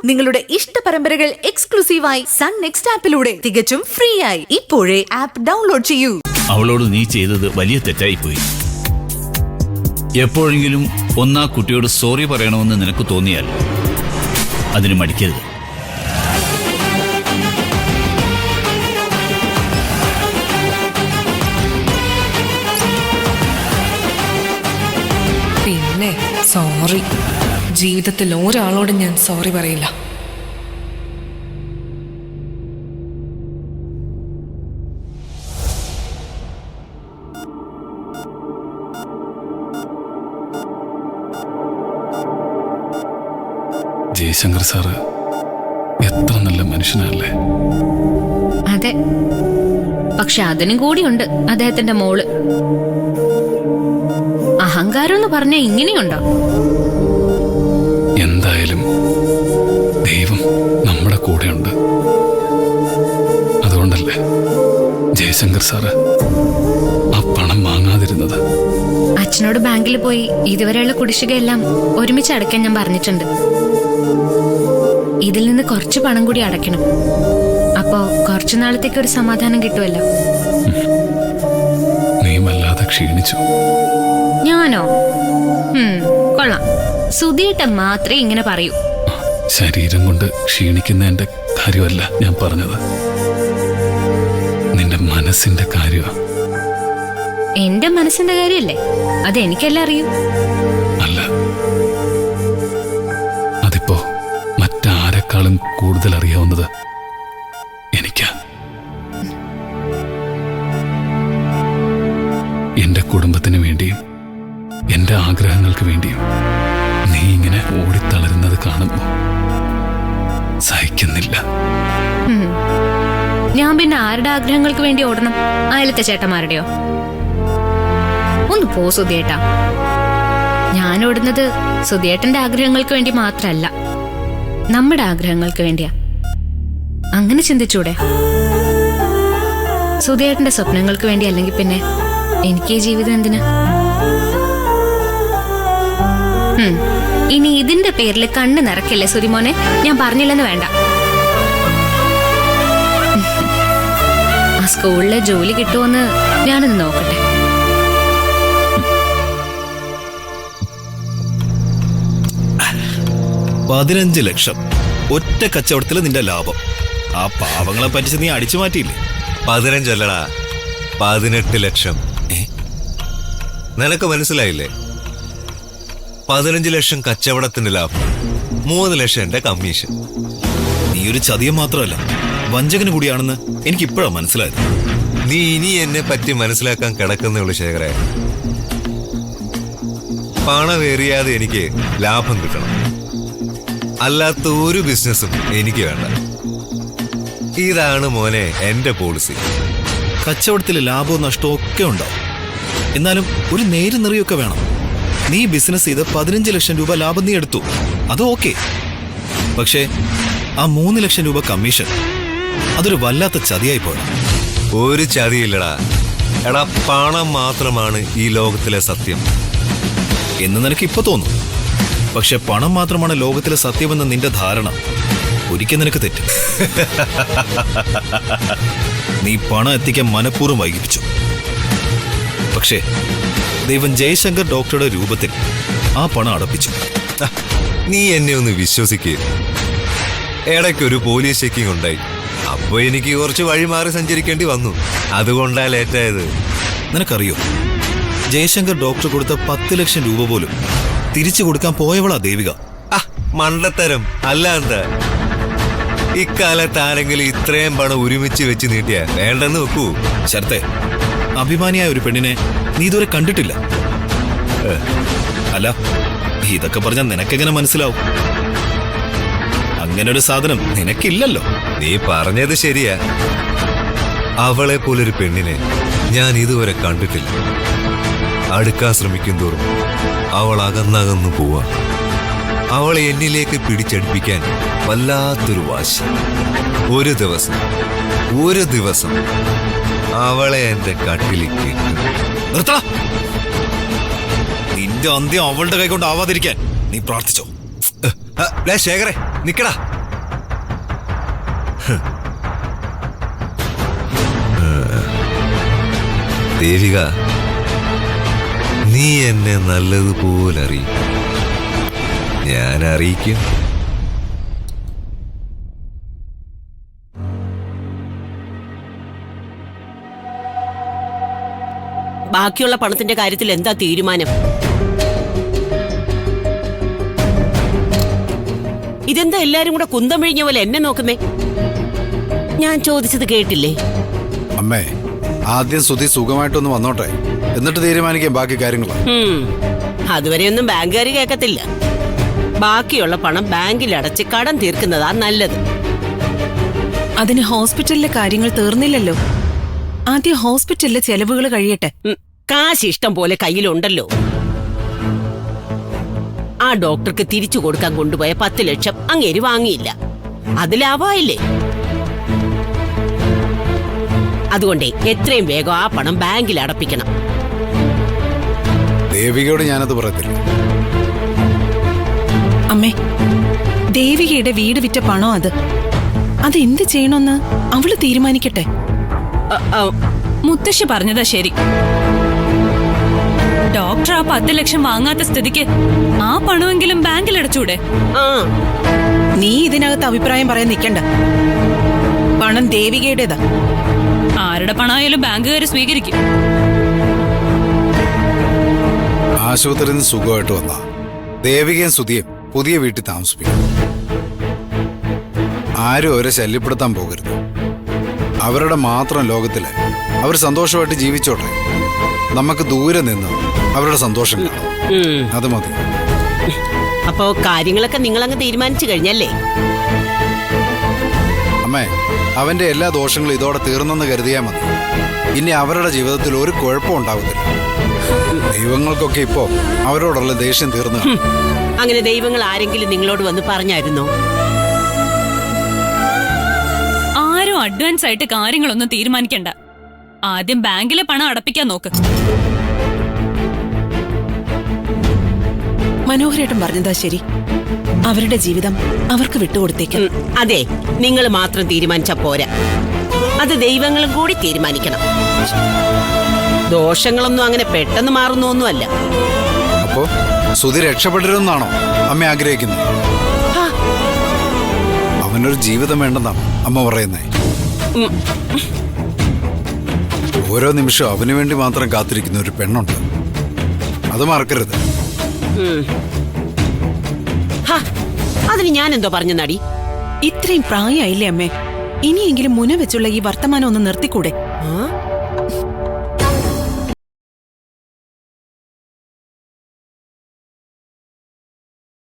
നിങ്ങളുടെ ഇഷ്ട പരമ്പരകൾ എക്സ്ക്ലൂസീവായി സൺ നെക്സ്റ്റ് ആപ്പിലൂടെ തികച്ചും ഫ്രീ ആയി ഇപ്പോഴേ ആപ്പ് ഡൗൺലോഡ് ചെയ്യൂ. അവളോട് നീ ചെയ്തത് വലിയ തെറ്റായിപ്പോയി. എപ്പോഴെങ്കിലും ഒന്നാ കുട്ടിയോട് സോറി പറയണമെന്ന് നിനക്ക് തോന്നിയാൽ അതിന് മടിക്കരുത്. പിന്നെ സോറി, ജീവിതത്തിൽ ഒരാളോട് ഞാൻ സോറി പറയില്ല. ജയശങ്കർ സാറ് എത്ര നല്ല മനുഷ്യനല്ലേ. അതെ, പക്ഷെ അതിനും കൂടിയുണ്ട് അദ്ദേഹത്തിന്റെ മോള്. അഹങ്കാരം എന്ന് പറഞ്ഞ ഇങ്ങനെയുണ്ടോ? എന്തായാലും ദൈവം നമ്മുടെ കൂടെയുണ്ട്. അതുകൊണ്ടല്ലേ ജയശങ്കർ സാറ് ആ പണം വാങ്ങാതിരുന്നത്. അച്ഛനോട് ബാങ്കിൽ പോയി ഇതുവരെയുള്ള കുടിശ്ശികയെല്ലാം ഒരുമിച്ച് അടയ്ക്കാൻ ഞാൻ പറഞ്ഞിട്ടുണ്ട്. ഇതിൽ നിന്ന് കുറച്ച് പണം കൂടി അടയ്ക്കണം. അപ്പോ കുറച്ചു നാളത്തേക്ക് ഒരു സമാധാനം കിട്ടുമല്ലോ. നീ വല്ലാതെ ക്ഷീണിച്ചു. ഞാനോ? കൊള്ളാം. സുധിയേട്ടൻ മാത്രമേ ഇങ്ങനെ പറയൂ. ശരീരം കൊണ്ട് ക്ഷീണിക്കുന്നതിന്റെ കാര്യമല്ല ഞാൻ പറഞ്ഞത്, നിന്റെ മനസ്സിന്റെ കാര്യമാ. എന്റെ മനസ്സിന്റെ കാര്യമല്ലേ? അത് എനിക്കെല്ലാം അറിയൂ. അല്ല, അതിപ്പോ മറ്റാരെക്കാളും കൂടുതൽ അറിയാവുന്നത് എനിക്കാ. എന്റെ കുടുംബത്തിന് വേണ്ടിയും എന്റെ ആഗ്രഹങ്ങൾക്ക് വേണ്ടിയും നീ ഇങ്ങനെ ഓടിത്തളരുന്നത് കാണുമ്പോ സഹിക്കുന്നില്ല. ഞാൻ പിന്നെ ആരുടെ ആഗ്രഹങ്ങൾക്ക് വേണ്ടി ഓടണം? അയലത്തെ ചേട്ടന്മാരുടെയോ? ഒന്ന് പോ സുധിയേട്ടാ. ഞാൻ ഓടുന്നത് സുധിയേട്ടന്റെ ആഗ്രഹങ്ങൾക്ക് വേണ്ടി മാത്രല്ല, നമ്മുടെ ആഗ്രഹങ്ങൾക്ക് വേണ്ടിയാ. അങ്ങനെ ചിന്തിച്ചൂടെ? സുധിയേട്ടന്റെ സ്വപ്നങ്ങൾക്ക് വേണ്ടി അല്ലെങ്കിൽ പിന്നെ എനിക്ക് ഈ ജീവിതം എന്തിനാ? ഇനി ഇതിന്റെ പേരിൽ കണ്ണ് നിറക്കില്ലേ സുരിമോനെ? ഞാൻ പറഞ്ഞില്ലെന്ന് വേണ്ട. ആ സ്കൂളിലെ ജോലി കിട്ടുമെന്ന് ഞാനൊന്ന് നോക്കട്ടെ. $15 ലക്ഷം ഒറ്റ കച്ചവടത്തിൽ നിന്റെ ലാഭം. ആ പാവങ്ങളെ പറ്റിച്ച് നീ അടിച്ചു മാറ്റിയില്ലേ? 15 അല്ലടാ, 18 ലക്ഷം. നിനക്ക് മനസ്സിലായില്ലേ? 15 ലക്ഷം കച്ചവടത്തിന്റെ ലാഭം, 3 ലക്ഷം എന്റെ കമ്മീഷൻ. നീ ഒരു ചതിയം മാത്രമല്ല, വഞ്ചകന് കൂടിയാണെന്ന് എനിക്കിപ്പോഴാണ് മനസ്സിലായത്. നീ ഇനി എന്നെ പറ്റി മനസ്സിലാക്കാൻ കിടക്കുന്നേ ശേഖരേ. പണമേറിയാതെ എനിക്ക് ലാഭം കിട്ടണം, അല്ലാത്ത ഒരു ബിസിനസ്സും എനിക്ക് വേണ്ട. ഇതാണ് മോനെ എന്റെ പോളിസി. കച്ചവടത്തിൽ ലാഭവും നഷ്ടവും ഒക്കെ ഉണ്ടാവും, എന്നാലും ഒരു നേര് നിറയൊക്കെ വേണം. നീ ബിസിനസ് ചെയ്ത് 15 ലക്ഷം രൂപ ലാഭം നീ എടുത്തു, അത് ഓക്കെ. പക്ഷേ ആ 3 ലക്ഷം രൂപ കമ്മീഷൻ, അതൊരു വല്ലാത്ത ചതിയായി പോയി. ഒരു ചതിയില്ലടാ എടാ, പണം മാത്രമാണ് ഈ ലോകത്തിലെ സത്യം എന്ന് നിനക്ക് ഇപ്പൊ തോന്നും. പക്ഷെ പണം മാത്രമാണ് ലോകത്തിലെ സത്യമെന്ന നിന്റെ ധാരണ ഒരിക്കൽ നിനക്ക് തെറ്റും. നീ പണം എത്തിക്കാൻ മനഃപൂർവ്വം വൈകിപ്പിച്ചു. പക്ഷേ ദൈവം ജയശങ്കർ ഡോക്ടറുടെ രൂപത്തിൽ ആ പണം അടപ്പിച്ചു. നീ എന്നെ ഒന്ന് വിശ്വസിക്കുക. ഇടയ്ക്കൊരു പോലീസ് ചെക്കിംഗ് ഉണ്ടായി, അപ്പൊ എനിക്ക് കുറച്ച് വഴിമാറി സഞ്ചരിക്കേണ്ടി വന്നു. അതുകൊണ്ടാ ലേറ്റായത്. നിനക്കറിയോ, ജയശങ്കർ ഡോക്ടർ കൊടുത്ത 10 ലക്ഷം രൂപ പോലും തിരിച്ചു കൊടുക്കാൻ പോയവളാ ദേവിക. മണ്ടത്തരം അല്ലാന്ത. ഇക്കാലത്ത് ആരെങ്കിലും ഇത്രയും പണം ഒരുമിച്ച് വെച്ച് നീട്ടിയാ വേണ്ടെന്ന് വെക്കൂ. ശരത്തെ, അഭിമാനിയായ ഒരു പെണ്ണിനെ നീ ഇതുവരെ കണ്ടിട്ടില്ല. അല്ല, ഇതൊക്കെ പറഞ്ഞാൽ നിനക്കെങ്ങനെ മനസ്സിലാവും? അങ്ങനെ ഒരു സാധനം നിനക്കില്ലല്ലോ. നീ പറഞ്ഞത് ശരിയാ. അവളെ പോലൊരു പെണ്ണിനെ ഞാൻ ഇതുവരെ കണ്ടിട്ടില്ല. അടുക്കാൻ ശ്രമിക്കും തോറും അവൾ അകന്നകന്നു പോവാ. അവളെ എന്നിലേക്ക് പിടിച്ചടിപ്പിക്കാൻ വല്ലാത്തൊരു വാശി. ഒരു ദിവസം അവളെ എന്റെ കട്ടിലേക്ക്. നിർത്തടാ. നിന്റെ അന്ത്യം അവളുടെ കൈ കൊണ്ട് ആവാതിരിക്കാൻ നീ പ്രാർത്ഥിച്ചോ? ശേഖരേ, നിക്കടാ. ദേവിക, നീ എന്നെ നല്ലതുപോലെ അറിയും. ഞാൻ അറിയിക്കും. ബാക്കിയുള്ള പണത്തിന്റെ കാര്യത്തിൽ എന്താ തീരുമാനം? ഇതെന്താ എല്ലാരും കൂടെ കുന്തം വിഴിഞ്ഞ പോലെ എന്നെ നോക്കുന്നേ? ഞാൻ ചോദിച്ചത് കേട്ടില്ലേ? അമ്മേ, ആദ്യം സുധി സുഖമായിട്ടൊന്ന് വന്നോട്ടെ, എന്നിട്ട് തീരുമാനിക്കാം ബാക്കി കാര്യങ്ങൾ. അതുവരെയൊന്നും ബാങ്കുകാർ കേൾക്കത്തില്ല. ബാക്കിയുള്ള പണം ബാങ്കിൽ അടച്ച് കടം തീർക്കുന്നതാ നല്ലത്. അതിന് ഹോസ്പിറ്റലിലെ കാര്യങ്ങൾ തീർന്നില്ലല്ലോ. ആദ്യം ഹോസ്പിറ്റലിലെ ചെലവുകൾ കഴിയട്ടെ. കാശ് ഇഷ്ടം പോലെ കയ്യിലുണ്ടല്ലോ. ആ ഡോക്ടർക്ക് തിരിച്ചു കൊടുക്കാൻ കൊണ്ടുപോയ 10 ലക്ഷം അങ്ങേര് വാങ്ങിയില്ല. അത് ലാഭമായില്ലേ? അതുകൊണ്ടേ എത്രയും വേഗം ആ പണം ബാങ്കിൽ അടപ്പിക്കണം. ദേവികയോട് ഞാനത് പറയത്തില്ല. അമ്മേ, ദേവികയുടെ വീട് വിറ്റ പണോ അതെന്ത് ചെയ്യണമെന്ന് അവള് തീരുമാനിക്കട്ടെ. മുത്തശ്ശി പറഞ്ഞതാ ശരി. ഡോക്ടർ ആ 10 ലക്ഷം വാങ്ങാത്ത സ്ഥിതിക്ക് ആ പണമെങ്കിലും ബാങ്കിൽ അടച്ചൂടെ? നീ ഇതിനകത്ത് അഭിപ്രായം പറയാൻ നിൽക്കണ്ട. പണം ദേവികയുടേതാ. ആരുടെ പണമായാലും ബാങ്കുകാർ സ്വീകരിക്കും. ആശുപത്രിയിൽ നിന്ന് സുഖമായിട്ട് വന്ന ദേവികയും സുധിയും പുതിയ വീട്ടിൽ താമസിപ്പിക്കും. ആരും അവരെ ശല്യപ്പെടുത്താൻ പോകരുത്. അവരുടെ മാത്രം ലോകത്തില് അവർ സന്തോഷമായിട്ട് ജീവിച്ചോട്ടെ. നമുക്ക് ദൂരെ നിന്ന് അവരുടെ സന്തോഷം കാണാം. അത് മതി. അപ്പോ കാര്യങ്ങളൊക്കെ നിങ്ങളങ്ങ് തീരുമാനിച്ചു കഴിഞ്ഞല്ലേ? അമ്മേ, അവന്റെ എല്ലാ ദോഷങ്ങളും ഇതോടെ തീർന്നെന്ന് കരുതിയാൽ മതി. ഇനി അവരുടെ ജീവിതത്തിൽ ഒരു കുഴപ്പം ഉണ്ടാകത്തില്ല. ദൈവങ്ങൾക്കൊക്കെ ഇപ്പോ അവരോടുള്ള ദേഷ്യം തീർന്നു. അങ്ങനെ ദൈവങ്ങൾ ആരെങ്കിലും നിങ്ങളോട് വന്ന് പറഞ്ഞായിരുന്നോ? ആരും അഡ്വാൻസ് ആയിട്ട് കാര്യങ്ങളൊന്നും തീരുമാനിക്കണ്ട. ആദ്യം ബാങ്കിലെ പണം അടപ്പിക്കാൻ നോക്ക്. മനോഹരേട്ടൻ പറഞ്ഞതാ ശരി. അവരുടെ ജീവിതം അവർക്ക് വിട്ടുകൊടുത്തേക്കും. അതെ, നിങ്ങൾ മാത്രം തീരുമാനിച്ച പോരാ, അത് ദൈവങ്ങളും കൂടി തീരുമാനിക്കണം. ദോഷങ്ങളൊന്നും അങ്ങനെ പെട്ടെന്ന് മാറുന്നൊന്നുമല്ല. അപ്പോ സുധി രക്ഷപ്പെടരുതെന്നാണോ അമ്മ ആഗ്രഹിക്കുന്നത്? അവനൊരു ജീവിതം വേണ്ടെന്നാണ് അമ്മ പറയുന്നേ. ഓരോ നിമിഷവും അവന് വേണ്ടി മാത്രം കാത്തിരിക്കുന്ന ഒരു പെണ്ണുണ്ട്. അത് മറക്കരുത്. അതിന് ഞാൻ എന്തോ പറഞ്ഞു നടി? ഇത്രയും പ്രായമായില്ലേ അമ്മേ? ഇനിയെങ്കിലും മുന വെച്ചുള്ള ഈ വർത്തമാനം ഒന്ന് നിർത്തിക്കൂടെ?